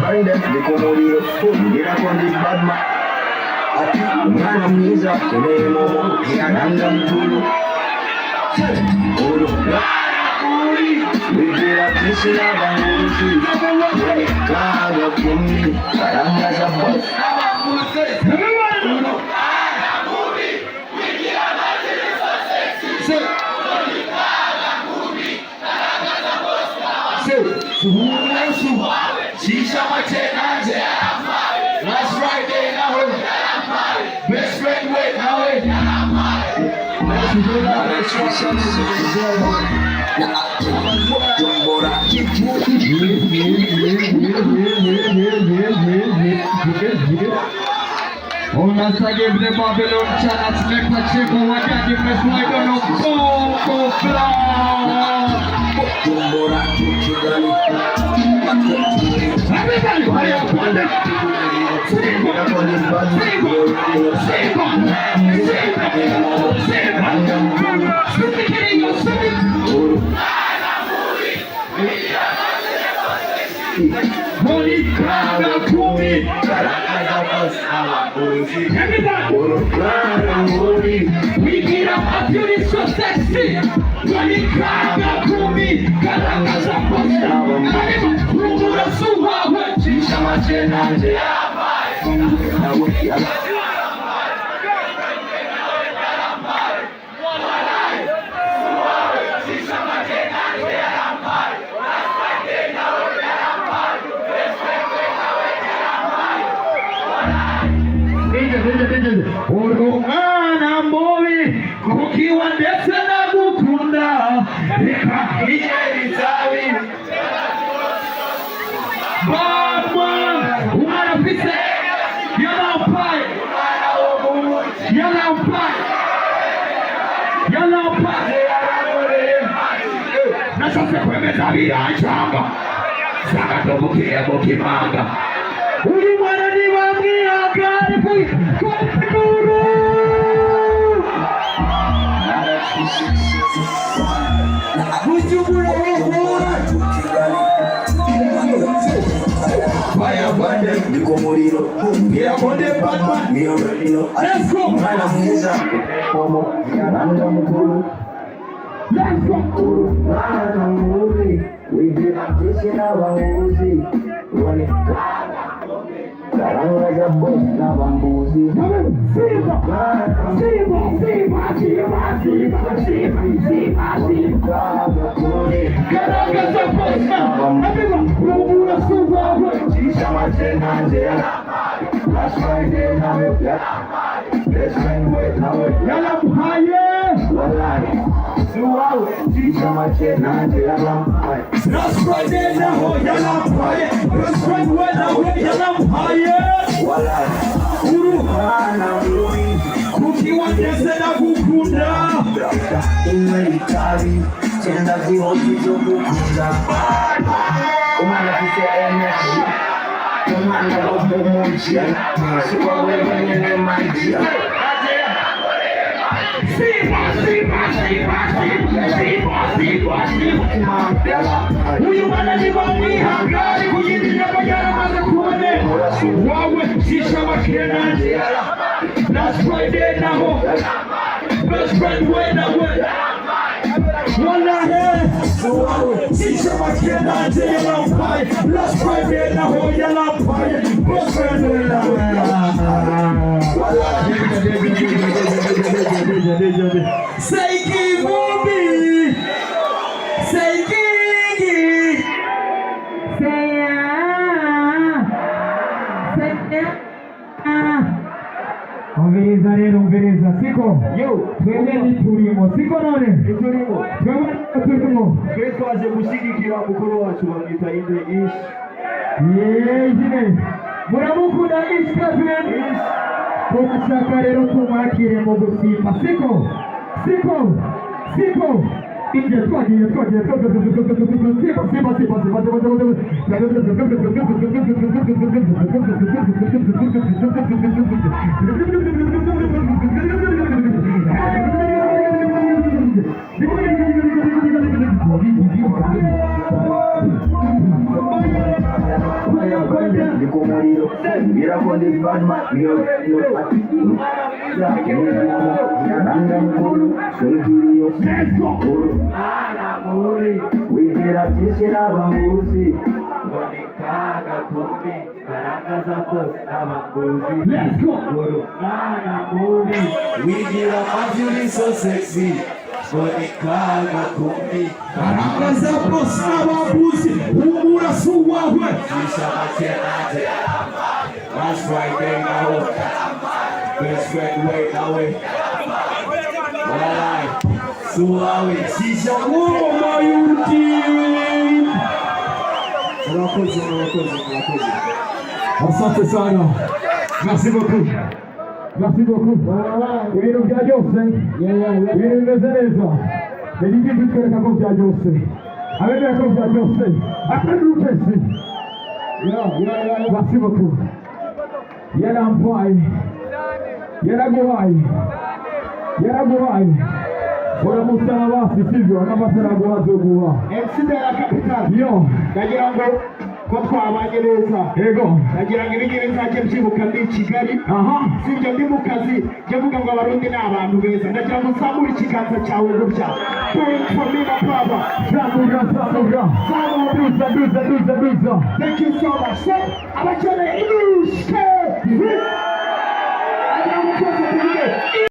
bande ndikumuliro ngira kondi badma ati umwana mwiza keneye momo yananga mtulu uru wigira kisi abanguzi kaga kumi karanga za boss Last Friday now, best friend wait now. On a give the Babylon chance, make a chip on what I give us like on a Coco everybody, hurry up, we get up a beauty so sexy. When you cry about Kumi, Karanga Zaposta, Rumura Suwa, Chisama Chenande, Urungana movi kukiwa ndetse na gukunda reka ijeritari Batman umwana afise yalampaye nashatse kwemeza biracanga sagatomukire mukimanga uyu mwana ni bamwihangare kukuru Bujumura Fire bande ndikumuliro ngira konde Batman ni already know let's go mwana mwiza komo yananga mkulu let's go mwana muri we did this in our music when it Karanga za boss na bambuzi Siva Karanga za boss na Rumura Suwa Chisama Chenande Last Friday now best friend wait now Yalampaye Walai Suwa Chisama Chenande Yalampaye Last Friday now Yalampaye best friend wait now Yalampaye Walai Urungana muri kukiwa ndetse na gukunda Imeritari Chenda zihoji zo gukunda Umwana afise energy Umwana w'umuji Siwa wewe nyene maji Uyu mwana ni bamwihangare kuyindi nyabagara maze kubone wawe shisha makenanje Last Friday naho best friend wena we Wallahi shisha makenanje yalampaye Last Friday naho yalampaye best friend wena we Say Kibubi Say Kiki Say Umviriza rero umviriza siko twebwe ntiturimo siko none twebwe turimo twe twaje gushyigikira mukuru wacu bamwita Inde Ish yeyine muramukunda Ish Kevin turashaka rero tumwakire mu gusimba siko Inde twagiye Sipa Nikomoriro, Miraconde Batman, you already know what to do. Nanga Mkulu, Solkirio, Kuru, we did a tissue of a movie. Let's go! We did a fabulous so sexy. Karanga zako sawa buzi, umura suwawe. That's right there now. Best friend way away. Alright, suwawe. Shisha woma yuti. Mwakoze. Asante sana. Merci beaucoup. Merci beaucoup. Ibintu bya byose ibintu bimeze neza nibyo bitwereka ko bya byose abemera ko bya byose akadutse merci beaucoup yarampaye yaraguhaye uramusaba basi sivyo n'amasara guhazoguha Exidera capital yo ndagira ngo ko twabanye neza yego ndagira ngo ibingibi nzajye byibuka ndi Kigali sibyo ndi mu kazi jye vuga ngo abarundi ni abantu beza ndagira ngo uzamure ikiganza cyawe gutya for me my brother zamuga thank you so much abakeneye inushke